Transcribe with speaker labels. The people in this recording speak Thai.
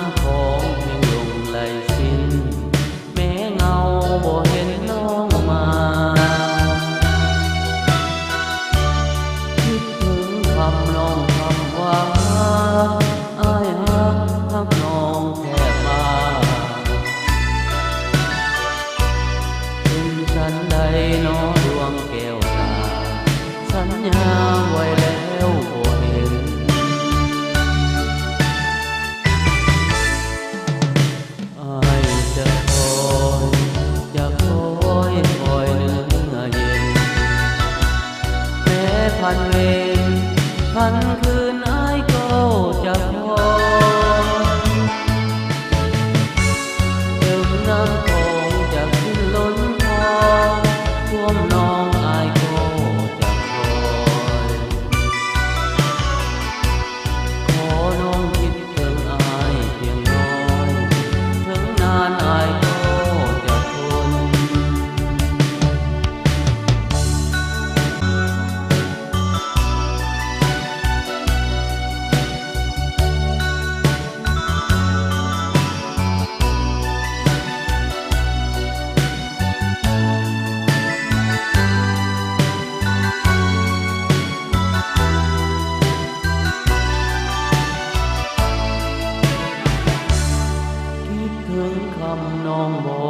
Speaker 1: ำโขงเพียงลงไหลสิ้นแม้เงาบ่เห็นน้องมาคิดถึงคำน้องคำว่าอ้ายฮักน้องแทบมาเป็นฉันใดน้อดวงแก้วตาสัญญาไว้แล้วบ่เห็นอ้ายจะคอยจะคอยคอยเนื้อเย็นแม้พันเวรพันคืนอ้ายก็จะคอยถึงน้ำโขงจะขึ้นล้นคลองท่วมน้องอ้ายก็จะคอยขอน้องคิดถึงอ้ายเพียงน้อยถึงนานอ้ายก็จะทนคิดถึงคำน้องบอก